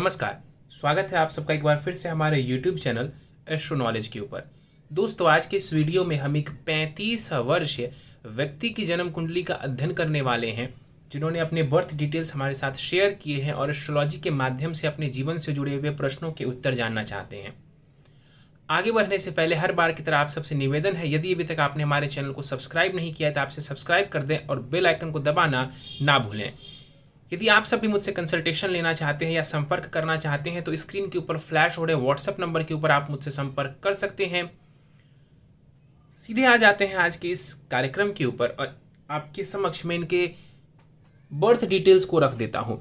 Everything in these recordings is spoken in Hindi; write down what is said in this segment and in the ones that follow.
नमस्कार। स्वागत है आप सबका एक बार फिर से हमारे YouTube चैनल एस्ट्रो नॉलेज के ऊपर। दोस्तों, आज के इस वीडियो में हम एक 35 वर्षीय व्यक्ति की जन्म कुंडली का अध्ययन करने वाले हैं, जिन्होंने अपने बर्थ डिटेल्स हमारे साथ शेयर किए हैं और एस्ट्रोलॉजी के माध्यम से अपने जीवन से जुड़े हुए प्रश्नों के उत्तर जानना चाहते हैं। आगे बढ़ने से पहले हर बार की तरह आप सबसे निवेदन है, यदि अभी तक आपने हमारे चैनल को सब्सक्राइब नहीं किया है तो आपसे सब्सक्राइब कर दें और बेल आइकन को दबाना ना भूलें। यदि आप सभी मुझसे कंसल्टेशन लेना चाहते हैं या संपर्क करना चाहते हैं तो स्क्रीन के ऊपर फ्लैश हो रहे व्हाट्सएप नंबर के ऊपर आप मुझसे संपर्क कर सकते हैं। सीधे आ जाते हैं आज के इस कार्यक्रम के ऊपर और आपके समक्ष में इनके बर्थ डिटेल्स को रख देता हूं।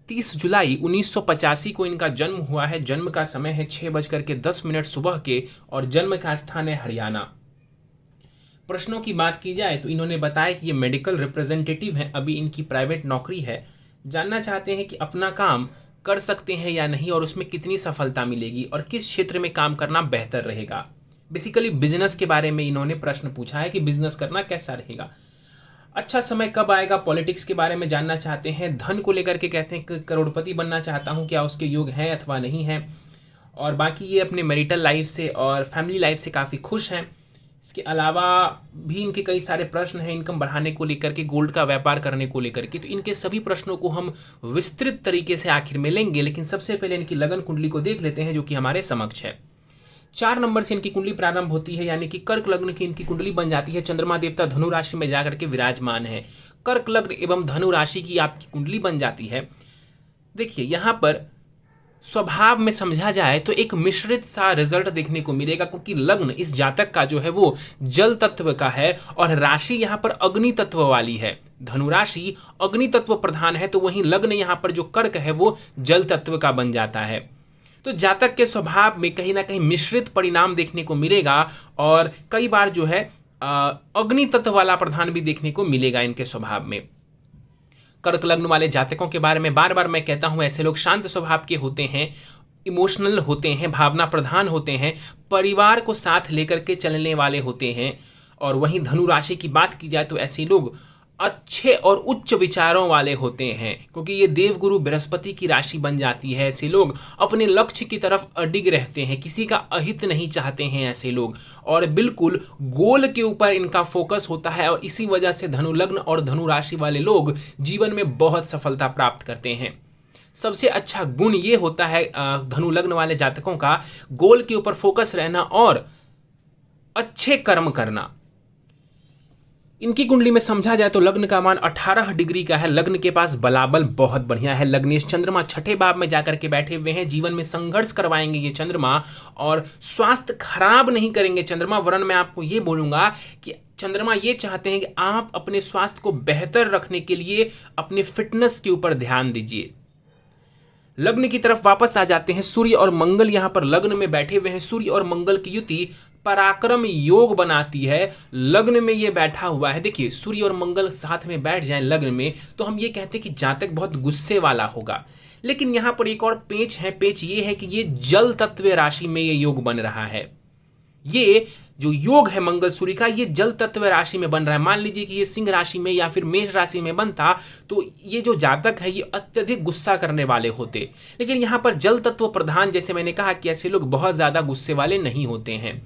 30 जुलाई 1985 को इनका जन्म हुआ है। जन्म का समय है 6:10 सुबह के और जन्म का स्थान है हरियाणा। प्रश्नों की बात की जाए तो इन्होंने बताया कि ये मेडिकल रिप्रेजेंटेटिव हैं, अभी इनकी प्राइवेट नौकरी है। जानना चाहते हैं कि अपना काम कर सकते हैं या नहीं और उसमें कितनी सफलता मिलेगी और किस क्षेत्र में काम करना बेहतर रहेगा। बेसिकली बिजनेस के बारे में इन्होंने प्रश्न पूछा है कि बिजनेस करना कैसा रहेगा, अच्छा समय कब आएगा। पॉलिटिक्स के बारे में जानना चाहते हैं। धन को लेकर के कहते हैं कि करोड़पति बनना चाहता हूं, क्या उसके योग हैं अथवा नहीं है। और बाकी ये अपने मैरिटल लाइफ से और फैमिली लाइफ से काफ़ी खुश हैं। इसके अलावा भी इनके कई सारे प्रश्न हैं इनकम बढ़ाने को लेकर के, गोल्ड का व्यापार करने को लेकर के। तो इनके सभी प्रश्नों को हम विस्तृत तरीके से आखिर में लेंगे, लेकिन सबसे पहले इनकी लगन कुंडली को देख लेते हैं जो कि हमारे समक्ष है। 4 नंबर से इनकी कुंडली प्रारंभ होती है, यानी कि कर्क लग्न की इनकी कुंडली बन जाती है। चंद्रमा देवता धनु राशि में जाकर के विराजमान है। कर्क लग्न एवं धनु राशि की आपकी कुंडली बन जाती है। देखिए यहाँ पर स्वभाव में समझा जाए तो एक मिश्रित सा रिजल्ट देखने को मिलेगा, क्योंकि लग्न इस जातक का जो है वो जल तत्व का है और राशि यहाँ पर अग्नि तत्व वाली है। धनु राशि अग्नि तत्व प्रधान है, तो वहीं लग्न यहाँ पर जो कर्क है वो जल तत्व का बन जाता है। तो जातक के स्वभाव में कहीं ना कहीं मिश्रित परिणाम देखने को मिलेगा और कई बार जो है अग्नि तत्व वाला प्रधान भी देखने को मिलेगा इनके स्वभाव में। कर्क लग्न वाले जातकों के बारे में बार बार मैं कहता हूं, ऐसे लोग शांत स्वभाव के होते हैं, इमोशनल होते हैं, भावना प्रधान होते हैं, परिवार को साथ लेकर के चलने वाले होते हैं। और वहीं धनु राशि की बात की जाए तो ऐसे लोग अच्छे और उच्च विचारों वाले होते हैं, क्योंकि ये देवगुरु बृहस्पति की राशि बन जाती है। ऐसे लोग अपने लक्ष्य की तरफ अडिग रहते हैं, किसी का अहित नहीं चाहते हैं ऐसे लोग, और बिल्कुल गोल के ऊपर इनका फोकस होता है। और इसी वजह से धनु लग्न और धनु राशि वाले लोग जीवन में बहुत सफलता प्राप्त करते हैं। सबसे अच्छा गुण ये होता है धनु लग्न वाले जातकों का, गोल के ऊपर फोकस रहना और अच्छे कर्म करना। इनकी कुंडली में समझा जाए तो लग्न का मान 18 डिग्री का है। लग्न के पास बलाबल बहुत बढ़िया है। लग्नेश चंद्रमा 6ठे भाव में जाकर के बैठे हुए हैं। जीवन में संघर्ष करवाएंगे ये चंद्रमा और स्वास्थ्य खराब नहीं करेंगे चंद्रमा। वरन मैं आपको ये बोलूंगा कि चंद्रमा ये चाहते हैं कि आप अपने स्वास्थ्य को बेहतर रखने के लिए अपने फिटनेस के ऊपर ध्यान दीजिए। लग्न की तरफ वापस आ जाते हैं। सूर्य और मंगल यहाँ पर लग्न में बैठे हुए हैं। सूर्य और मंगल की युति पराक्रम योग बनाती है। लग्न में ये बैठा हुआ है। देखिए, सूर्य और मंगल साथ में बैठ जाएं लग्न में तो हम ये कहते हैं कि जातक बहुत गुस्से वाला होगा। लेकिन यहाँ पर एक और पेच है। पेच ये है कि ये जल तत्व राशि में ये योग बन रहा है। ये जो योग है मंगल सूर्य का, ये जल तत्व राशि में बन रहा है। मान लीजिए कि ये सिंह राशि में या फिर मेष राशि में बनता तो ये जो जातक है ये अत्यधिक गुस्सा करने वाले होते। लेकिन यहाँ पर जल तत्व प्रधान, जैसे मैंने कहा कि ऐसे लोग बहुत ज्यादा गुस्से वाले नहीं होते हैं।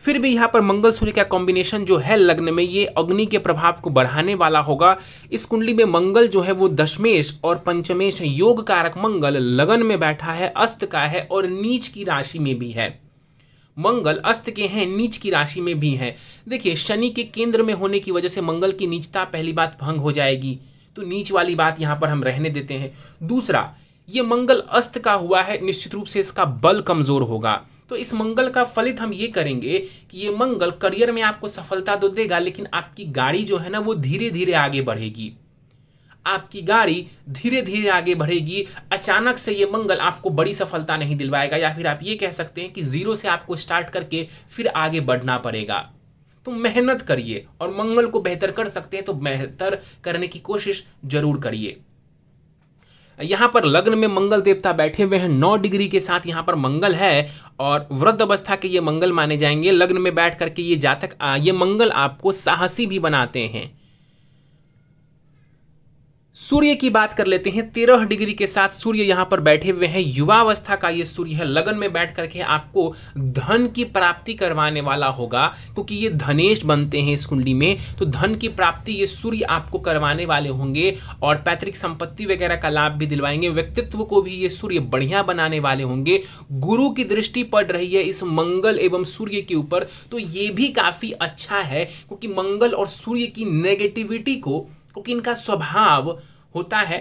फिर भी यहाँ पर मंगल सूर्य का कॉम्बिनेशन जो है लग्न में, ये अग्नि के प्रभाव को बढ़ाने वाला होगा। इस कुंडली में मंगल जो है वो दशमेश और पंचमेश योग कारक मंगल लगन में बैठा है, अस्त का है और नीच की राशि में भी है। मंगल अस्त के हैं, नीच की राशि में भी है। देखिए, शनि के केंद्र में होने की वजह से मंगल की नीचता पहली बात भंग हो जाएगी, तो नीच वाली बात यहाँ पर हम रहने देते हैं। दूसरा, ये मंगल अस्त का हुआ है, निश्चित रूप से इसका बल कमजोर होगा। तो इस मंगल का फलित हम ये करेंगे कि ये मंगल करियर में आपको सफलता तो देगा, लेकिन आपकी गाड़ी जो है ना वो धीरे धीरे आगे बढ़ेगी। आपकी गाड़ी धीरे धीरे आगे बढ़ेगी। अचानक से ये मंगल आपको बड़ी सफलता नहीं दिलवाएगा, या फिर आप ये कह सकते हैं कि जीरो से आपको स्टार्ट करके फिर आगे बढ़ना पड़ेगा। तो मेहनत करिए और मंगल को बेहतर कर सकते हैं तो बेहतर करने की कोशिश जरूर करिए। यहाँ पर लग्न में मंगल देवता बैठे हुए हैं 9 डिग्री के साथ यहाँ पर मंगल है और वृद्ध अवस्था के ये मंगल माने जाएंगे। लग्न में बैठ करके ये जातक ये मंगल आपको साहसी भी बनाते हैं, सूर्य की बात कर लेते हैं। 13 डिग्री के साथ सूर्य यहाँ पर बैठे हुए हैं। युवावस्था का ये सूर्य है। लगन में बैठ करके आपको धन की प्राप्ति करवाने वाला होगा, क्योंकि ये धनेश बनते हैं इस कुंडली में, तो धन की प्राप्ति ये सूर्य आपको करवाने वाले होंगे और पैतृक संपत्ति वगैरह का लाभ भी दिलवाएंगे। व्यक्तित्व को भी ये सूर्य बढ़िया बनाने वाले होंगे। गुरु की दृष्टि पड़ रही है इस मंगल एवं सूर्य के ऊपर, तो ये भी काफी अच्छा है, क्योंकि मंगल और सूर्य की नेगेटिविटी को, क्योंकि इनका स्वभाव होता है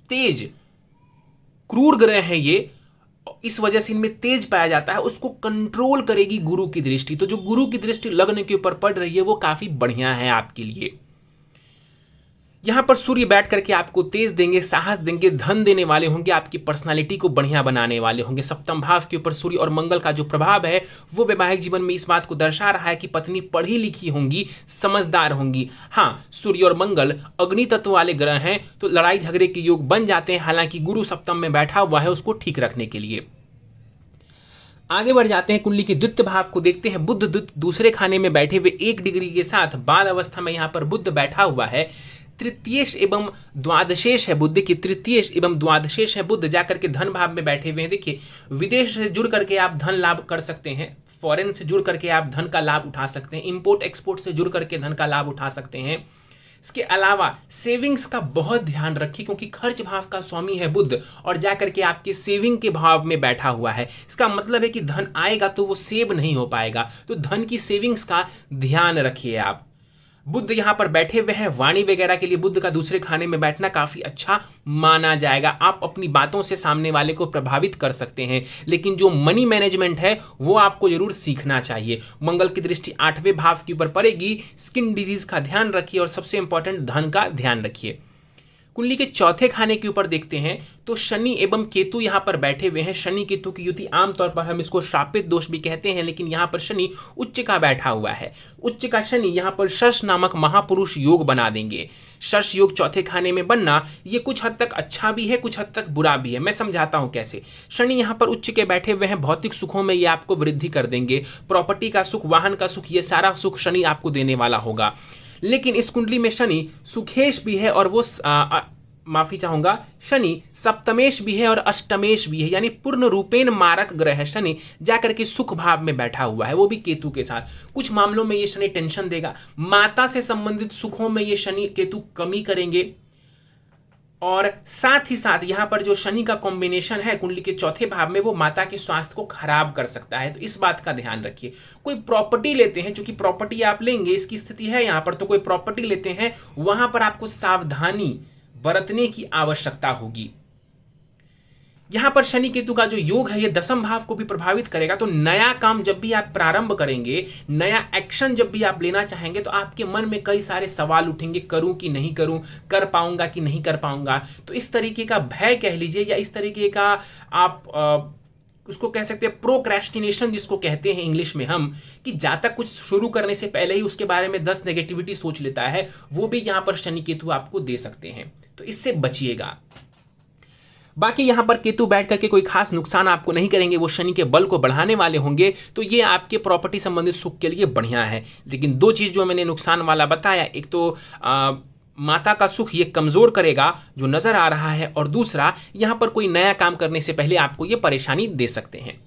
तेज, क्रूर ग्रह है ये, इस वजह से इनमें तेज पाया जाता है, उसको कंट्रोल करेगी गुरु की दृष्टि। तो जो गुरु की दृष्टि लग्न के ऊपर पड़ रही है वो काफी बढ़िया है आपके लिए। यहां पर सूर्य बैठ करके आपको तेज देंगे, साहस देंगे, धन देने वाले होंगे, आपकी पर्सनालिटी को बढ़िया बनाने वाले होंगे। सप्तम भाव के ऊपर सूर्य और मंगल का जो प्रभाव है वो वैवाहिक जीवन में इस बात को दर्शा रहा है कि पत्नी पढ़ी लिखी होंगी, समझदार होंगी। हाँ, सूर्य और मंगल अग्नि तत्व वाले ग्रह हैं, तो लड़ाई झगड़े के योग बन जाते हैं। हालांकि गुरु सप्तम में बैठा हुआ है उसको ठीक रखने के लिए। आगे बढ़ जाते हैं, कुंडली के द्वितीय भाव को देखते हैं। बुध दूसरे खाने में बैठे हुए 1 डिग्री के साथ बाल अवस्था में यहाँ पर बुध बैठा हुआ है। तृतीयेश एवं द्वादशेश है बुध, देखिए तृतीयेश एवं द्वादशेश है बुध, जाकर के धन भाव में बैठे हुए हैं। देखिए विदेश से जुड़ करके आप धन लाभ कर सकते हैं, फॉरेन से जुड़ करके आप धन का लाभ उठा सकते हैं, इंपोर्ट एक्सपोर्ट से जुड़ करके धन का लाभ उठा सकते हैं। इसके अलावा सेविंग्स का बहुत ध्यान रखिए, क्योंकि खर्च भाव का स्वामी है बुध और जाकर के आपके सेविंग के भाव में बैठा हुआ है। इसका मतलब है कि धन आएगा तो वो सेव नहीं हो पाएगा, तो धन की सेविंग्स का ध्यान रखिए आप। बुध यहाँ पर बैठे हुए हैं, वाणी वगैरह के लिए बुध का दूसरे खाने में बैठना काफी अच्छा माना जाएगा। आप अपनी बातों से सामने वाले को प्रभावित कर सकते हैं, लेकिन जो मनी मैनेजमेंट है वो आपको जरूर सीखना चाहिए। मंगल की दृष्टि 8वें भाव के ऊपर पड़ेगी। स्किन डिजीज का ध्यान रखिए और सबसे इंपॉर्टेंट धन का ध्यान रखिए। कुंडली के चौथे खाने के ऊपर देखते हैं तो शनि एवं केतु यहाँ पर बैठे हुए हैं। शनि केतु की युति आमतौर पर हम इसको श्रापित दोष भी कहते हैं, लेकिन यहाँ पर शनि उच्च का बैठा हुआ है। उच्च का शनि यहाँ पर शश नामक महापुरुष योग बना देंगे। शश योग चौथे खाने में बनना ये कुछ हद तक अच्छा भी है, कुछ हद तक बुरा भी है। मैं समझाता हूँ कैसे। शनि यहाँ पर उच्च के बैठे हुए हैं, भौतिक सुखों में ये आपको वृद्धि कर देंगे। प्रॉपर्टी का सुख, वाहन का सुख, ये सारा सुख शनि आपको देने वाला होगा। लेकिन इस कुंडली में शनि सुखेश भी है और वो माफी चाहूंगा, शनि सप्तमेश भी है और अष्टमेश भी है, यानी पूर्ण रूपेण मारक ग्रह है। शनि जाकर के सुख भाव में बैठा हुआ है, वो भी केतु के साथ। कुछ मामलों में ये शनि टेंशन देगा, माता से संबंधित सुखों में ये शनि केतु कमी करेंगे। और साथ ही साथ यहाँ पर जो शनि का कॉम्बिनेशन है कुंडली के चौथे भाव में, वो माता के स्वास्थ्य को खराब कर सकता है, तो इस बात का ध्यान रखिए। कोई प्रॉपर्टी लेते हैं, चूंकि प्रॉपर्टी आप लेंगे इसकी स्थिति है यहाँ पर, तो कोई प्रॉपर्टी लेते हैं वहां पर आपको सावधानी बरतने की आवश्यकता होगी। यहां पर शनि केतु का जो योग है ये 10वें भाव को भी प्रभावित करेगा। तो नया काम जब भी आप प्रारंभ करेंगे, नया एक्शन जब भी आप लेना चाहेंगे, तो आपके मन में कई सारे सवाल उठेंगे, करूं कि नहीं करूं, कर पाऊंगा कि नहीं कर पाऊंगा। तो इस तरीके का भय कह लीजिए, या इस तरीके का आप उसको कह सकते हैं प्रोक्रेस्टिनेशन, जिसको कहते हैं इंग्लिश में हम, कि जब तक कुछ शुरू करने से पहले ही उसके बारे में 10 नेगेटिविटी सोच लेता है, वो भी यहां पर शनि केतु आपको दे सकते हैं, तो इससे बचिएगा। बाकी यहां पर केतु बैठ करके कोई खास नुकसान आपको नहीं करेंगे, वो शनि के बल को बढ़ाने वाले होंगे, तो ये आपके प्रॉपर्टी संबंधित सुख के लिए बढ़िया है। लेकिन 2 चीज जो मैंने नुकसान वाला बताया, एक तो माता का सुख ये कमजोर करेगा जो नजर आ रहा है, और दूसरा यहां पर कोई नया काम करने से पहले आपको ये परेशानी दे सकते हैं।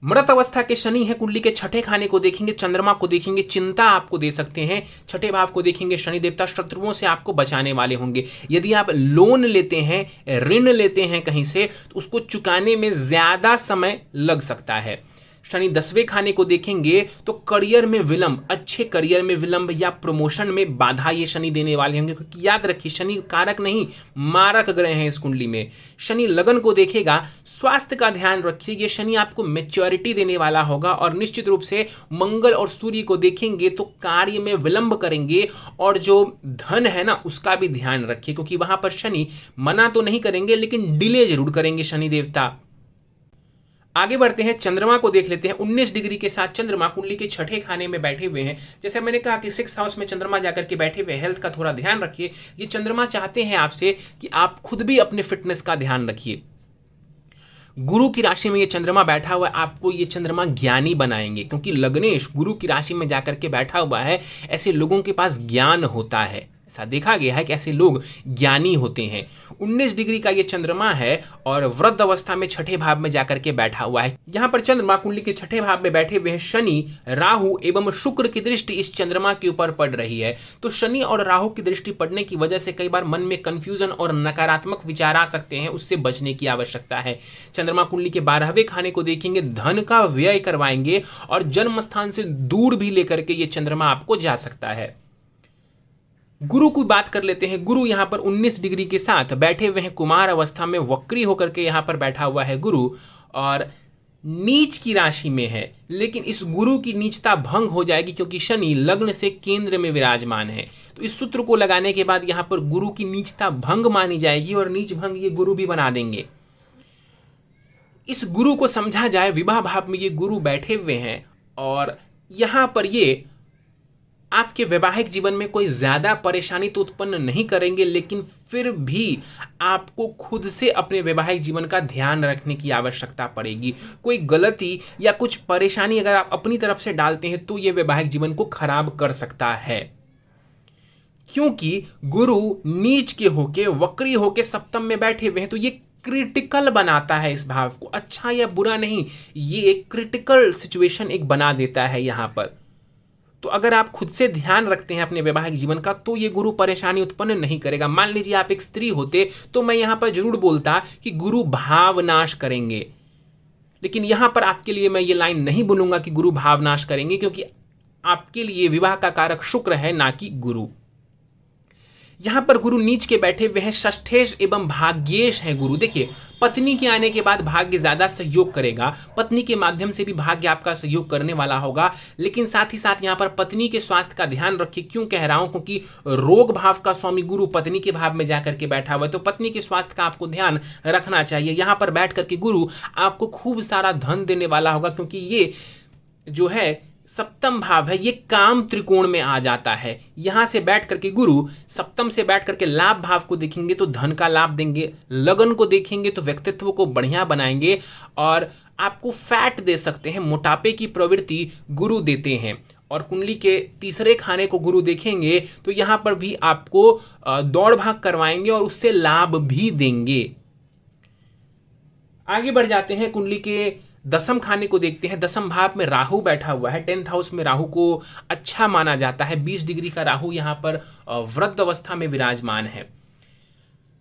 मृत अवस्था के शनि है, कुंडली के छठे खाने को देखेंगे, चंद्रमा को देखेंगे, चिंता आपको दे सकते हैं। छठे भाव को देखेंगे, शनि देवता शत्रुओं से आपको बचाने वाले होंगे। यदि आप लोन लेते हैं, ऋण लेते हैं कहीं से, तो उसको चुकाने में ज्यादा समय लग सकता है। शनि 10वें खाने को देखेंगे तो करियर में विलंब, अच्छे करियर में विलंब या प्रमोशन में बाधा ये शनि देने वाले होंगे, क्योंकि याद रखिए शनि कारक नहीं मारक ग्रह हैं इस कुंडली में। शनि लगन को देखेगा, स्वास्थ्य का ध्यान रखिए, ये शनि आपको मैच्योरिटी देने वाला होगा। और निश्चित रूप से मंगल और सूर्य को देखेंगे तो कार्य में विलंब करेंगे, और जो धन है ना उसका भी ध्यान रखिए, क्योंकि वहां पर शनि मना तो नहीं करेंगे लेकिन डिले जरूर करेंगे शनि देवता। आगे बढ़ते हैं, चंद्रमा को देख लेते हैं। 19 डिग्री के साथ चंद्रमा कुंडली के छठे खाने में बैठे हुए हैं। जैसे मैंने कहा कि 6th हाउस में चंद्रमा जाकर के बैठे हुए, हेल्थ का थोड़ा ध्यान रखिए। ये चंद्रमा चाहते हैं आपसे कि आप खुद भी अपने फिटनेस का ध्यान रखिए। गुरु की राशि में ये चंद्रमा बैठा हुआ है, आपको ये चंद्रमा ज्ञानी बनाएंगे, क्योंकि लग्नेश गुरु की राशि में जाकर के बैठा हुआ है। ऐसे लोगों के पास ज्ञान होता है, ऐसा देखा गया है कि ऐसे लोग ज्ञानी होते हैं। 19 डिग्री का ये चंद्रमा है और वृद्ध अवस्था में छठे भाव में जाकर के बैठा हुआ है। यहाँ पर चंद्रमा कुंडली के छठे भाव में बैठे हुए हैं शनि, राहु एवं शुक्र की दृष्टि इस चंद्रमा के ऊपर पड़ रही है। तो शनि और राहु की दृष्टि पड़ने की वजह से कई बार मन में कंफ्यूजन और नकारात्मक विचार आ सकते हैं, उससे बचने की आवश्यकता है। चंद्रमा कुंडली के 12वें खाने को देखेंगे, धन का व्यय करवाएंगे और जन्म स्थान से दूर भी लेकर के ये चंद्रमा आपको जा सकता है। गुरु की बात कर लेते हैं। गुरु यहां पर 19 डिग्री के साथ बैठे हुए हैं कुमार अवस्था में, वक्री होकर के यहां पर बैठा हुआ है गुरु और नीच की राशि में है। लेकिन इस गुरु की नीचता भंग हो जाएगी क्योंकि शनि लग्न से केंद्र में विराजमान है। तो इस सूत्र को लगाने के बाद यहां पर गुरु की नीचता भंग मानी जाएगी और नीच भंग ये गुरु भी बना देंगे। इस गुरु को समझा जाए, विवाह भाव में ये गुरु बैठे हुए हैं और यहां पर ये आपके वैवाहिक जीवन में कोई ज्यादा परेशानी तो उत्पन्न नहीं करेंगे, लेकिन फिर भी आपको खुद से अपने वैवाहिक जीवन का ध्यान रखने की आवश्यकता पड़ेगी। कोई गलती या कुछ परेशानी अगर आप अपनी तरफ से डालते हैं तो यह वैवाहिक जीवन को खराब कर सकता है, क्योंकि गुरु नीच के होके, वक्री होके सप्तम में बैठे हुए हैं। तो ये क्रिटिकल बनाता है इस भाव को, अच्छा या बुरा नहीं, ये एक क्रिटिकल सिचुएशन एक बना देता है यहां पर। तो अगर आप खुद से ध्यान रखते हैं अपने वैवाहिक जीवन का तो ये गुरु परेशानी उत्पन्न नहीं करेगा। मान लीजिए आप एक स्त्री होते तो मैं यहां पर जरूर बोलता कि गुरु भावनाश करेंगे, लेकिन यहां पर आपके लिए मैं ये लाइन नहीं बुनूंगा कि गुरु भावनाश करेंगे, क्योंकि आपके लिए विवाह का कारक शुक्र है, ना कि गुरु। यहां पर गुरु नीच के बैठे हुए हैं, षष्ठेश एवं भाग्येश है गुरु। देखिए, पत्नी के आने के बाद भाग्य ज्यादा सहयोग करेगा, पत्नी के माध्यम से भी भाग्य आपका सहयोग करने वाला होगा, लेकिन साथ ही साथ यहां पर पत्नी के स्वास्थ्य का ध्यान रखिए। क्यों कह रहा हूं? क्योंकि रोग भाव का स्वामी गुरु पत्नी के भाव में जाकर के बैठा हुआ है, तो पत्नी के स्वास्थ्य का आपको ध्यान रखना चाहिए। यहां पर बैठ करके गुरु आपको खूब सारा धन देने वाला होगा, क्योंकि ये जो है सप्तम भाव है, ये काम त्रिकोण में आ जाता है। यहां से बैठ करके गुरु सप्तम से बैठ करके लाभ भाव को देखेंगे तो धन का लाभ देंगे, लगन को देखेंगे तो व्यक्तित्व को बढ़िया बनाएंगे और आपको फैट दे सकते हैं, मोटापे की प्रवृत्ति गुरु देते हैं। और कुंडली के तीसरे खाने को गुरु देखेंगे तो यहां पर भी आपको दौड़ भाग करवाएंगे और उससे लाभ भी देंगे। आगे बढ़ जाते हैं, कुंडली के दसम खाने को देखते हैं। दसम भाव में राहु बैठा हुआ है, 10th हाउस में राहु को अच्छा माना जाता है। 20 डिग्री का राहु यहां पर वृद्ध अवस्था में विराजमान है।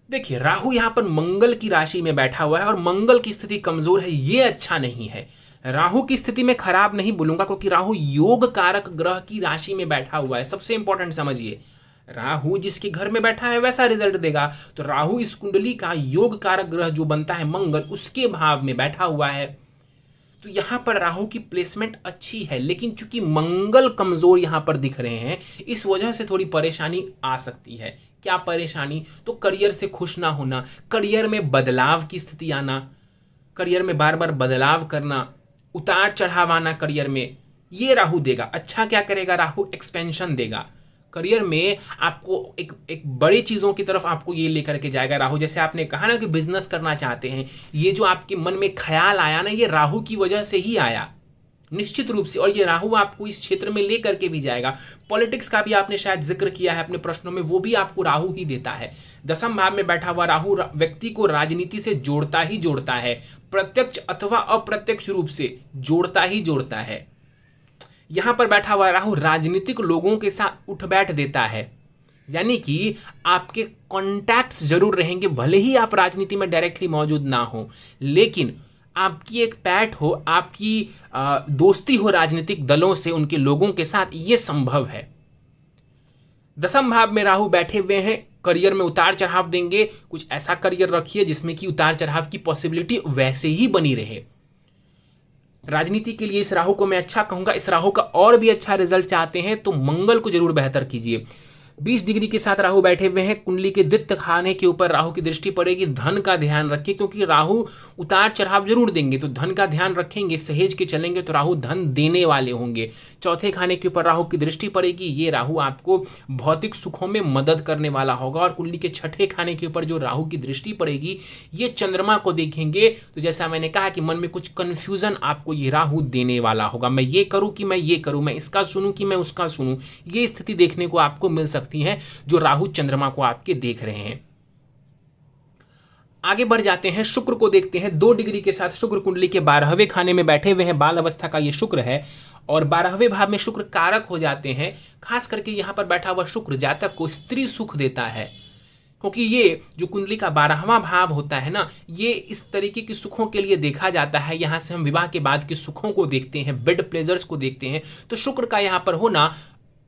देखिए, राहु यहां पर मंगल की राशि में बैठा हुआ है और मंगल की स्थिति कमजोर है, ये अच्छा नहीं है। राहु की स्थिति में खराब नहीं बोलूंगा, क्योंकि राहु योग कारक ग्रह की राशि में बैठा हुआ है। सबसे इंपॉर्टेंट समझिए, राहु जिसके घर में बैठा है वैसा रिजल्ट देगा। तो राहु इस कुंडली का योग कारक ग्रह जो बनता है मंगल, उसके भाव में बैठा हुआ है। तो यहां पर राहु की प्लेसमेंट अच्छी है, लेकिन चूंकि मंगल कमजोर यहां पर दिख रहे हैं, इस वजह से थोड़ी परेशानी आ सकती है। क्या परेशानी? तो करियर से खुश ना होना, करियर में बदलाव की स्थिति आना, करियर में बार बार बदलाव करना, उतार चढ़ाव आना करियर में, ये राहु देगा। अच्छा क्या करेगा? राहु एक्सपेंशन देगा। करियर में आपको एक बड़ी चीजों की तरफ आपको ये लेकर के जाएगा राहु। जैसे आपने कहा ना कि बिजनेस करना चाहते हैं, ये जो आपके मन में ख्याल आया ना, ये राहु की वजह से ही आया निश्चित रूप से, और ये राहु आपको इस क्षेत्र में लेकर के भी जाएगा। पॉलिटिक्स का भी आपने शायद जिक्र किया है अपने प्रश्नों में, वो भी आपको राहु ही देता है। दसम भाव में बैठा हुआ राहु व्यक्ति को राजनीति से जोड़ता ही जोड़ता है, प्रत्यक्ष अथवा अप्रत्यक्ष रूप से जोड़ता ही जोड़ता है। यहां पर बैठा हुआ राहु राजनीतिक लोगों के साथ उठ बैठ देता है, यानी कि आपके कॉन्टैक्ट्स जरूर रहेंगे, भले ही आप राजनीति में डायरेक्टली मौजूद ना हो, लेकिन आपकी एक पैठ हो, आपकी दोस्ती हो राजनीतिक दलों से, उनके लोगों के साथ, ये संभव है। दसम भाव में राहु बैठे हुए हैं, करियर में उतार चढ़ाव देंगे। कुछ ऐसा करियर रखिए जिसमें कि उतार चढ़ाव की पॉसिबिलिटी वैसे ही बनी रहे। राजनीति के लिए इस राहु को मैं अच्छा कहूंगा। इस राहु का और भी अच्छा रिजल्ट चाहते हैं तो मंगल को जरूर बेहतर कीजिए। 20 डिग्री के साथ राहु बैठे हुए हैं, कुंडली के द्वितीय खाने के ऊपर राहु की दृष्टि पड़ेगी। धन का ध्यान रखिए, क्योंकि राहु उतार चढ़ाव जरूर देंगे, तो धन का ध्यान रखेंगे, सहेज के चलेंगे तो राहु धन देने वाले होंगे। चौथे खाने के ऊपर राहु की दृष्टि पड़ेगी, ये राहु आपको भौतिक सुखों में मदद करने वाला होगा। और कुंडली के छठे खाने के ऊपर जो राहु की दृष्टि पड़ेगी, ये चंद्रमा को देखेंगे तो जैसा मैंने कहा कि मन में कुछ कंफ्यूजन आपको ये राहु देने वाला होगा। मैं ये करूं कि मैं ये करूं, मैं इसका सुनूं कि मैं उसका सुनूं, ये स्थिति देखने को आपको मिल सकती सकती हैं जो राहु चंद्रमा को आपके देख रहे हैं। आगे बढ़ जाते हैं, शुक्र को देखते हैं। 2 डिग्री के साथ शुक्र कुंडली के 12वें खाने में बैठे हुए हैं। बाल अवस्था का ये शुक्र है और 12वें भाव में शुक्र कारक हो जाते हैं। खास करके यहां पर बैठा हुआ शुक्र जातक को स्त्री सुख देता है, क्योंकि ये जो कुंडली का 12वां भाव होता है ना, ये इस तरीके के सुखों के लिए देखा जाता है। यहां से हम विवाह के बाद के सुखों को देखते हैं, बेड प्लेजर्स को देखते हैं। तो शुक्र का यहां पर होना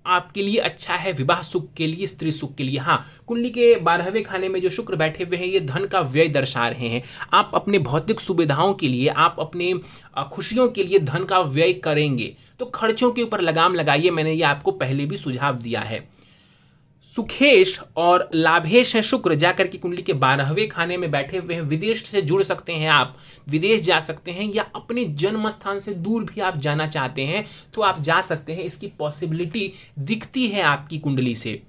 आपके लिए अच्छा है, विवाह सुख के लिए, स्त्री सुख के लिए। हाँ, कुंडली के 12वें खाने में जो शुक्र बैठे हुए हैं ये धन का व्यय दर्शा रहे हैं। आप अपने भौतिक सुविधाओं के लिए, आप अपने खुशियों के लिए धन का व्यय करेंगे, तो खर्चों के ऊपर लगाम लगाइए। मैंने ये आपको पहले भी सुझाव दिया है। सुखेश और लाभेश है शुक्र, जाकर के कुंडली के 12वें खाने में बैठे हुए हैं। विदेश से जुड़ सकते हैं, आप विदेश जा सकते हैं, या अपने जन्म स्थान से दूर भी आप जाना चाहते हैं तो आप जा सकते हैं। इसकी पॉसिबिलिटी दिखती है आपकी कुंडली से,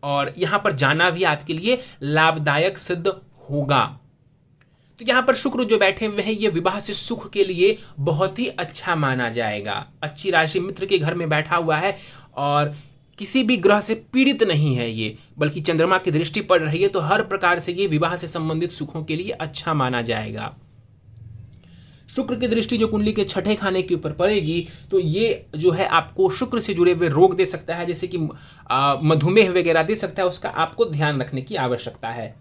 और यहां पर जाना भी आपके लिए लाभदायक सिद्ध होगा। तो यहां पर शुक्र जो बैठे हुए हैं ये विवाह से सुख के लिए बहुत ही अच्छा माना जाएगा। अच्छी राशि मित्र के घर में बैठा हुआ है और किसी भी ग्रह से पीड़ित नहीं है ये, बल्कि चंद्रमा की दृष्टि पड़ रही है, तो हर प्रकार से ये विवाह से संबंधित सुखों के लिए अच्छा माना जाएगा। शुक्र की दृष्टि जो कुंडली के 6ठे खाने के ऊपर पड़ेगी तो ये जो है आपको शुक्र से जुड़े हुए रोग दे सकता है, जैसे कि मधुमेह वगैरह दे सकता है। उसका आपको ध्यान रखने की आवश्यकता है।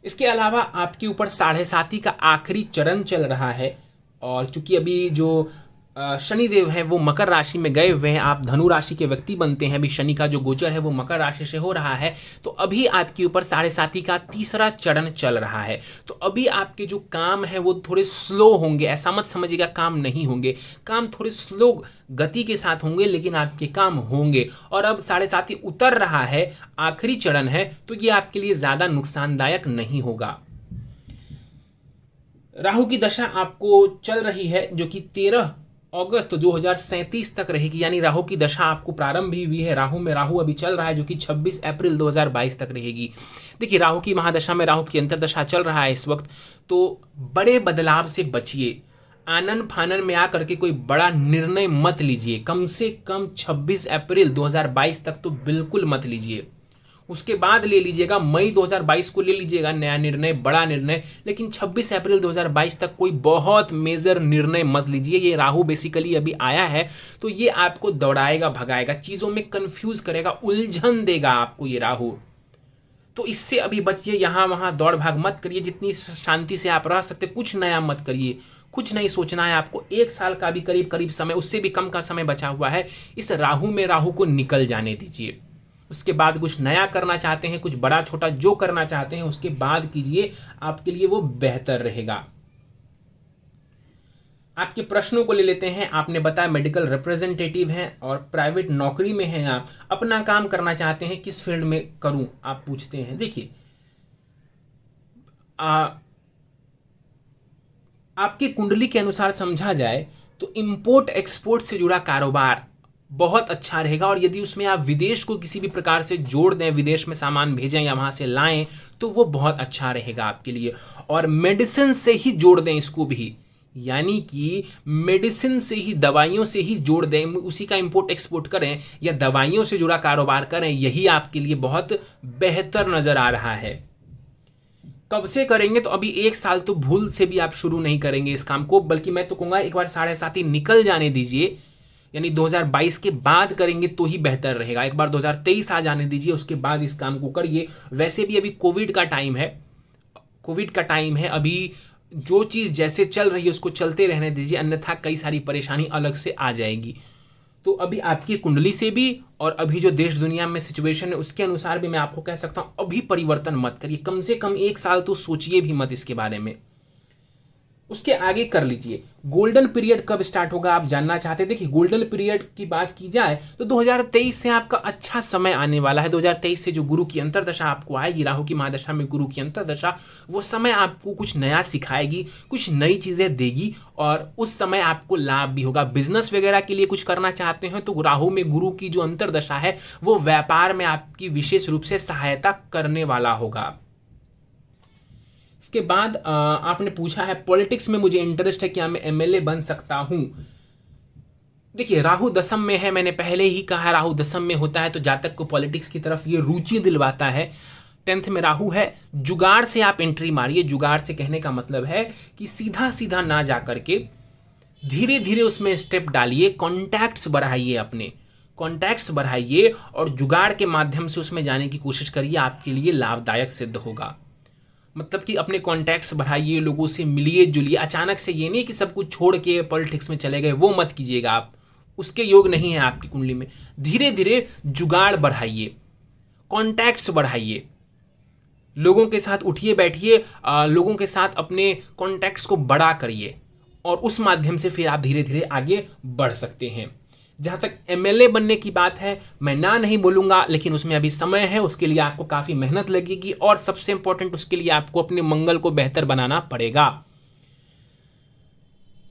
इसके अलावा आपके ऊपर 7.5 का आखिरी चरण चल रहा है, और चूंकि अभी जो शनिदेव हैं वो मकर राशि में गए हुए हैं, आप धनु राशि के व्यक्ति बनते हैं। अभी शनि का जो गोचर है वो मकर राशि से हो रहा है, तो अभी आपके ऊपर 7.5 का तीसरा चरण चल रहा है। तो अभी आपके जो काम है वो थोड़े स्लो होंगे। ऐसा मत समझिएगा काम नहीं होंगे, काम थोड़े स्लो गति के साथ होंगे, लेकिन आपके काम होंगे। और अब 7.5 उतर रहा है, आखिरी चरण है, तो ये आपके लिए ज्यादा नुकसानदायक नहीं होगा। राहु की दशा आपको चल रही है जो कि 13 अगस्त 2037 तक रहेगी, यानी राहु की दशा आपको प्रारंभ भी हुई है। राहु में राहु अभी चल रहा है जो कि 26 अप्रैल 2022 तक रहेगी। देखिए, राहु की महादशा में राहु की अंतर्दशा चल रहा है इस वक्त, तो बड़े बदलाव से बचिए। आनन फानन में आकर के कोई बड़ा निर्णय मत लीजिए, कम से कम 26 अप्रैल 2022 तक तो बिल्कुल मत लीजिए। उसके बाद ले लीजिएगा, मई 2022 को ले लीजिएगा नया निर्णय, बड़ा निर्णय, लेकिन 26 अप्रैल 2022 तक कोई बहुत मेजर निर्णय मत लीजिए। ये राहु बेसिकली अभी आया है तो ये आपको दौड़ाएगा, भगाएगा, चीजों में कंफ्यूज करेगा, उलझन देगा आपको ये राहु। तो इससे अभी बचिए, यहां वहां दौड़ भाग मत करिए। जितनी शांति से आप रह सकते, कुछ नया मत करिए, कुछ नहीं सोचना है आपको। 1 साल का भी करीब समय, उससे भी कम का समय बचा हुआ है। इस राहु में राहु को निकल जाने दीजिए। उसके बाद कुछ नया करना चाहते हैं, कुछ बड़ा छोटा जो करना चाहते हैं उसके बाद कीजिए, आपके लिए वो बेहतर रहेगा। आपके प्रश्नों को ले लेते हैं। आपने बताया मेडिकल रिप्रेजेंटेटिव हैं और प्राइवेट नौकरी में हैं, आप अपना काम करना चाहते हैं, किस फील्ड में करूं आप पूछते हैं। देखिए, आपकी कुंडली के अनुसार समझा जाए तो इंपोर्ट एक्सपोर्ट से जुड़ा कारोबार बहुत अच्छा रहेगा, और यदि उसमें आप विदेश को किसी भी प्रकार से जोड़ दें, विदेश में सामान भेजें या वहां से लाएं, तो वो बहुत अच्छा रहेगा आपके लिए। और मेडिसिन से ही जोड़ दें इसको भी, यानी कि मेडिसिन से ही, दवाइयों से ही जोड़ दें, उसी का इंपोर्ट एक्सपोर्ट करें या दवाइयों से जुड़ा कारोबार करें, यही आपके लिए बहुत बेहतर नजर आ रहा है। कब से करेंगे तो अभी 1 साल तो भूल से भी आप शुरू नहीं करेंगे इस काम को, बल्कि मैं तो कहूंगा एक बार 7.5 निकल जाने दीजिए, यानी 2022 के बाद करेंगे तो ही बेहतर रहेगा। एक बार 2023 आ जाने दीजिए, उसके बाद इस काम को करिए। वैसे भी अभी कोविड का टाइम है, अभी जो चीज़ जैसे चल रही है उसको चलते रहने दीजिए, अन्यथा कई सारी परेशानी अलग से आ जाएगी। तो अभी आपकी कुंडली से भी और अभी जो देश दुनिया में सिचुएशन है उसके अनुसार भी मैं आपको कह सकता हूं अभी परिवर्तन मत करिए, कम से कम 1 साल तो सोचिए भी मत इसके बारे में, उसके आगे कर लीजिए। गोल्डन पीरियड कब स्टार्ट होगा आप जानना चाहते हैं। देखिए, गोल्डन पीरियड की बात की जाए तो 2023 से आपका अच्छा समय आने वाला है। 2023 से जो गुरु की अंतर्दशा आपको आएगी, राहु की महादशा में गुरु की अंतर्दशा, वो समय आपको कुछ नया सिखाएगी, कुछ नई चीजें देगी, और उस समय आपको लाभ भी होगा। बिजनेस वगैरह के लिए कुछ करना चाहते हैं तो राहु में गुरु की जो अंतर्दशा है वो व्यापार में आपकी विशेष रूप से सहायता करने वाला होगा। इसके बाद आपने पूछा है पॉलिटिक्स में मुझे इंटरेस्ट है, क्या मैं एमएलए बन सकता हूं। देखिए, राहु दसम में है, मैंने पहले ही कहा राहु दसम में होता है तो जातक को पॉलिटिक्स की तरफ ये रुचि दिलवाता है। 10th में राहु है, जुगाड़ से आप एंट्री मारिए। जुगाड़ से कहने का मतलब है कि सीधा सीधा ना जा करके धीरे धीरे उसमें स्टेप डालिए, कॉन्टैक्ट्स बढ़ाइए, अपने कॉन्टैक्ट्स बढ़ाइए और जुगाड़ के माध्यम से उसमें जाने की कोशिश करिए, आपके लिए लाभदायक सिद्ध होगा। मतलब कि अपने कॉन्टैक्ट्स बढ़ाइए, लोगों से मिलिए जुलिए। अचानक से ये नहीं कि सब कुछ छोड़ के पॉलिटिक्स में चले गए, वो मत कीजिएगा आप, उसके योग नहीं है आपकी कुंडली में। धीरे धीरे जुगाड़ बढ़ाइए, कॉन्टैक्ट्स बढ़ाइए, लोगों के साथ उठिए बैठिए, लोगों के साथ अपने कॉन्टैक्ट्स को बड़ा करिए और उस माध्यम से फिर आप धीरे धीरे आगे बढ़ सकते हैं। जहाँ तक एमएलए बनने की बात है, मैं ना नहीं बोलूँगा, लेकिन उसमें अभी समय है, उसके लिए आपको काफ़ी मेहनत लगेगी और सबसे इंपॉर्टेंट उसके लिए आपको अपने मंगल को बेहतर बनाना पड़ेगा।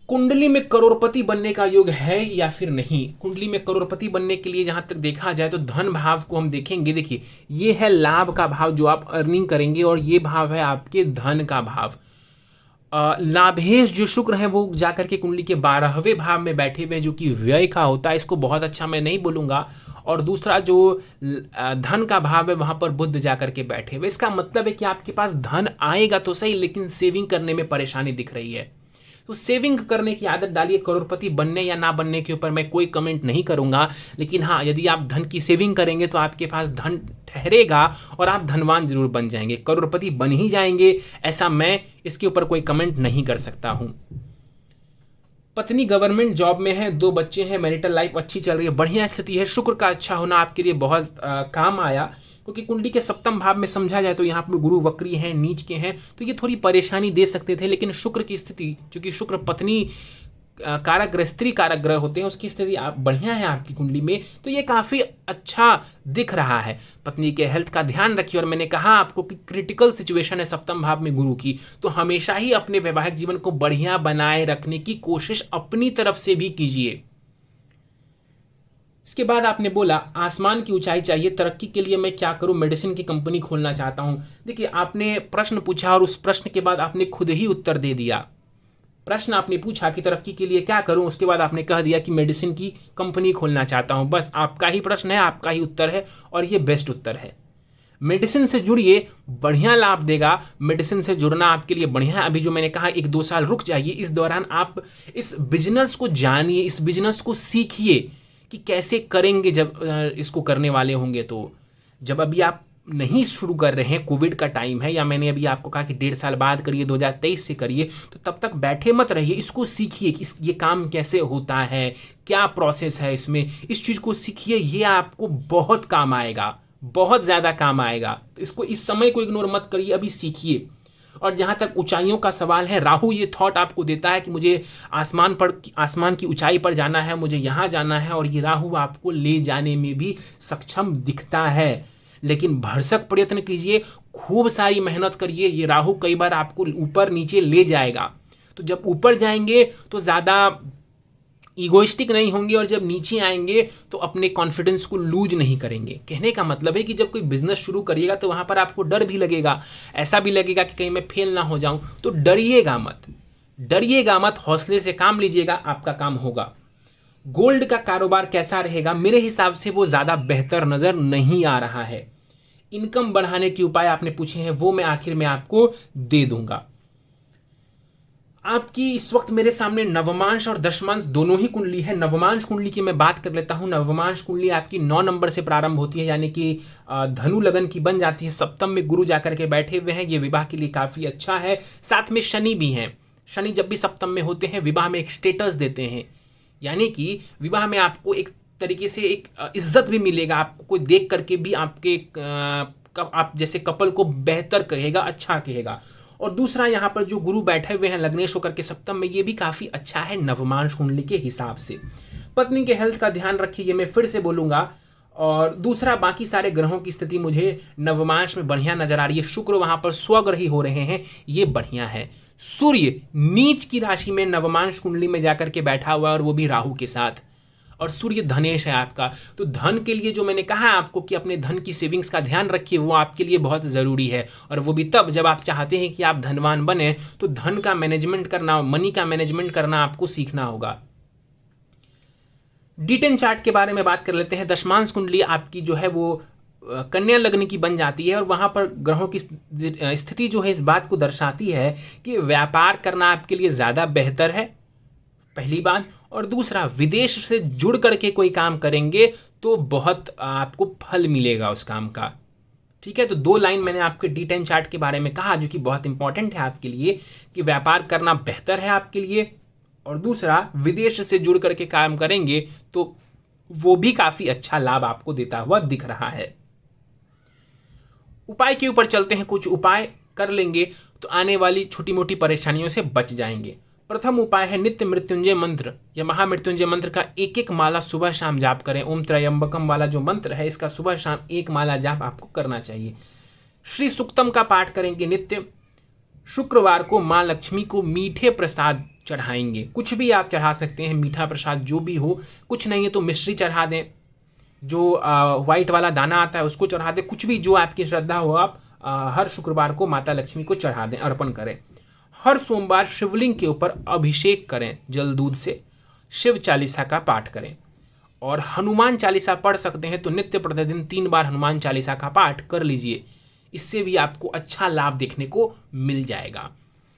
कुंडली में करोड़पति बनने का योग है या फिर नहीं? कुंडली में करोड़पति बनने के लिए जहां तक देखा जाए तो धन भाव को हम देखेंगे। देखिए, ये है लाभ का भाव जो आप अर्निंग करेंगे और ये भाव है आपके धन का भाव। लाभेश जो शुक्र है वो जाकर के कुंडली के 12वें भाव में बैठे हुए जो कि व्यय का होता है, इसको बहुत अच्छा मैं नहीं बोलूंगा। और दूसरा जो धन का भाव है वहां पर बुध जाकर के बैठे हुए, इसका मतलब है कि आपके पास धन आएगा तो सही, लेकिन सेविंग करने में परेशानी दिख रही है। तो सेविंग करने की आदत डालिए। करोड़पति बनने या ना बनने के ऊपर मैं कोई कमेंट नहीं करूंगा, लेकिन हाँ, यदि आप धन की सेविंग करेंगे तो आपके पास धन ठहरेगा और आप धनवान जरूर बन जाएंगे, करोड़पति बन ही जाएंगे, ऐसा मैं इसके ऊपर कोई कमेंट नहीं कर सकता हूं। पत्नी गवर्नमेंट जॉब में है, 2 बच्चे हैं, मैरिटल लाइफ अच्छी चल रही है, बढ़िया स्थिति है। शुक्र का अच्छा होना आपके लिए बहुत काम आया, क्योंकि कुंडली के 7वें भाव में समझा जाए तो यहाँ पर गुरु वक्री हैं, नीच के हैं, तो ये थोड़ी परेशानी दे सकते थे। लेकिन शुक्र की स्थिति, क्योंकि शुक्र पत्नी कारक ग्रह, स्त्री कारक ग्रह होते हैं, उसकी स्थिति आप बढ़िया है आपकी कुंडली में, तो ये काफ़ी अच्छा दिख रहा है। पत्नी के हेल्थ का ध्यान रखिए। और मैंने कहा आपको कि क्रिटिकल सिचुएशन है 7वें भाव में गुरु की, तो हमेशा ही अपने वैवाहिक जीवन को बढ़िया बनाए रखने की कोशिश अपनी तरफ से भी कीजिए। इसके बाद आपने बोला आसमान की ऊंचाई चाहिए, तरक्की के लिए मैं क्या करूं, मेडिसिन की कंपनी खोलना चाहता हूं। देखिए, आपने प्रश्न पूछा और उस प्रश्न के बाद आपने खुद ही उत्तर दे दिया। प्रश्न आपने पूछा कि तरक्की के लिए क्या करूं, उसके बाद आपने कह दिया कि मेडिसिन की कंपनी खोलना चाहता हूं। बस आपका ही प्रश्न है, आपका ही उत्तर है और ये बेस्ट उत्तर है। मेडिसिन से जुड़िए, बढ़िया लाभ देगा। मेडिसिन से जुड़ना आपके लिए बढ़िया है। अभी जो मैंने कहा 1-2 साल रुक जाइए, इस दौरान आप इस बिजनेस को जानिए, इस बिजनेस को सीखिए कि कैसे करेंगे। जब इसको करने वाले होंगे, तो जब अभी आप नहीं शुरू कर रहे हैं, कोविड का टाइम है, या मैंने अभी आपको कहा कि 1.5 साल बाद करिए, 2023 से करिए, तो तब तक बैठे मत रहिए, इसको सीखिए कि ये काम कैसे होता है, क्या प्रोसेस है इसमें, इस चीज़ को सीखिए। ये आपको बहुत काम आएगा, बहुत ज़्यादा काम आएगा। तो इसको, इस समय को इग्नोर मत करिए, अभी सीखिए। और जहाँ तक ऊंचाइयों का सवाल है, राहु ये थॉट आपको देता है कि मुझे आसमान की ऊंचाई पर जाना है, मुझे यहाँ जाना है, और ये राहु आपको ले जाने में भी सक्षम दिखता है। लेकिन भरसक प्रयत्न कीजिए, खूब सारी मेहनत करिए। ये राहु कई बार आपको ऊपर नीचे ले जाएगा, तो जब ऊपर जाएंगे तो ज़्यादा ईगोइस्टिक नहीं होंगे, और जब नीचे आएंगे तो अपने कॉन्फिडेंस को लूज नहीं करेंगे। कहने का मतलब है कि जब कोई बिजनेस शुरू करिएगा तो वहाँ पर आपको डर भी लगेगा, ऐसा भी लगेगा कि कहीं मैं फेल ना हो जाऊँ, तो डरिएगा मत, डरिएगा मत, हौसले से काम लीजिएगा, आपका काम होगा। गोल्ड का कारोबार कैसा रहेगा? मेरे हिसाब से वो ज़्यादा बेहतर नज़र नहीं आ रहा है। इनकम बढ़ाने के उपाय आपने पूछे हैं, वो मैं आखिर में आपको दे दूंगा। आपकी इस वक्त मेरे सामने नवमांश और दशमांश दोनों ही कुंडली है। नवमांश कुंडली की मैं बात कर लेता हूं। नवमांश कुंडली आपकी 9 नंबर से प्रारंभ होती है, यानी कि धनु लगन की बन जाती है। 7म में गुरु जाकर के बैठे हुए हैं, ये विवाह के लिए काफी अच्छा है। साथ में शनि भी हैं। शनि जब भी 7म में होते हैं, विवाह में एक स्टेटस देते हैं, यानी कि विवाह में आपको एक तरीके से एक इज्जत भी मिलेगा। आपको कोई देख करके भी आपके आप जैसे कपल को बेहतर कहेगा, अच्छा कहेगा। और दूसरा, यहाँ पर जो गुरु बैठे हुए हैं लग्नेश होकर के 7म में, ये भी काफी अच्छा है नवमांश कुंडली के हिसाब से। पत्नी के हेल्थ का ध्यान रखिए, ये मैं फिर से बोलूंगा। और दूसरा, बाकी सारे ग्रहों की स्थिति मुझे नवमांश में बढ़िया नजर आ रही है। शुक्र वहां पर स्वग्रही हो रहे हैं, ये बढ़िया है। सूर्य नीच की राशि में नवमांश कुंडली में जाकर के बैठा हुआ है, और वो भी राहु के साथ। और सूर्य धनेश है आपका, तो धन के लिए जो मैंने कहा आपको कि अपने धन की सेविंग्स का ध्यान रखिए, वो आपके लिए बहुत ज़रूरी है। और वो भी तब जब आप चाहते हैं कि आप धनवान बने, तो धन का मैनेजमेंट करना, मनी का मैनेजमेंट करना आपको सीखना होगा। D10 चार्ट के बारे में बात कर लेते हैं। दशमांश कुंडली आपकी जो है वो कन्या लग्न की बन जाती है और वहाँ पर ग्रहों की स्थिति जो है इस बात को दर्शाती है कि व्यापार करना आपके लिए ज़्यादा बेहतर है, पहली बात। और दूसरा, विदेश से जुड़ करके कोई काम करेंगे तो बहुत आपको फल मिलेगा उस काम का। ठीक है, तो 2 लाइन मैंने आपके D10 चार्ट के बारे में कहा जो कि बहुत इंपॉर्टेंट है आपके लिए, कि व्यापार करना बेहतर है आपके लिए, और दूसरा विदेश से जुड़ करके काम करेंगे तो वो भी काफ़ी अच्छा लाभ आपको देता हुआ दिख रहा है। उपाय के ऊपर चलते हैं। कुछ उपाय कर लेंगे तो आने वाली छोटी मोटी परेशानियों से बच जाएंगे। प्रथम उपाय है नित्य मृत्युंजय मंत्र या महामृत्युंजय मंत्र का एक माला सुबह शाम जाप करें। ओम त्रयंबकम वाला जो मंत्र है इसका सुबह शाम 1 माला जाप आपको करना चाहिए। श्री सुक्तम का पाठ करेंगे नित्य। शुक्रवार को माँ लक्ष्मी को मीठे प्रसाद चढ़ाएंगे। कुछ भी आप चढ़ा सकते हैं, मीठा प्रसाद जो भी हो, कुछ नहीं है तो मिश्री चढ़ा दें, जो वाइट वाला दाना आता है उसको चढ़ा दें, कुछ भी जो आपकी श्रद्धा हो आप हर शुक्रवार को माता लक्ष्मी को चढ़ा दें, अर्पण करें। हर सोमवार शिवलिंग के ऊपर अभिषेक करें जल दूध से। शिव चालीसा का पाठ करें और हनुमान चालीसा पढ़ सकते हैं तो नित्य प्रतिदिन 3 बार हनुमान चालीसा का पाठ कर लीजिए। इससे भी आपको अच्छा लाभ देखने को मिल जाएगा।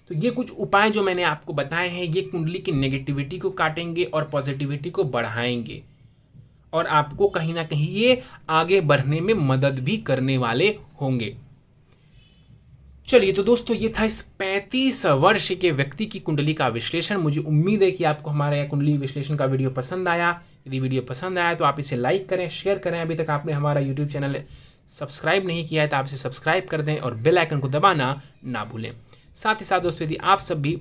तो ये कुछ उपाय जो मैंने आपको बताए हैं ये कुंडली की नेगेटिविटी को काटेंगे और पॉजिटिविटी को बढ़ाएंगे और आपको कहीं ना कहीं ये आगे बढ़ने में मदद भी करने वाले होंगे। चलिए, तो दोस्तों ये था इस 35 वर्ष के व्यक्ति की कुंडली का विश्लेषण। मुझे उम्मीद है कि आपको हमारा यह कुंडली विश्लेषण का वीडियो पसंद आया। यदि वीडियो पसंद आया तो आप इसे लाइक करें, शेयर करें। अभी तक आपने हमारा यूट्यूब चैनल सब्सक्राइब नहीं किया है तो आप इसे सब्सक्राइब कर दें और बेल आइकन को दबाना ना भूलें। साथ ही साथ दोस्तों, यदि आप सब भी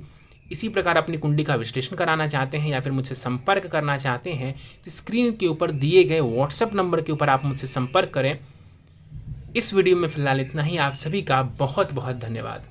इसी प्रकार अपनी कुंडली का विश्लेषण कराना चाहते हैं या फिर मुझसे संपर्क करना चाहते हैं तो स्क्रीन के ऊपर दिए गए व्हाट्सएप नंबर के ऊपर आप मुझसे संपर्क करें। इस वीडियो में फिलहाल इतना ही। आप सभी का बहुत बहुत धन्यवाद।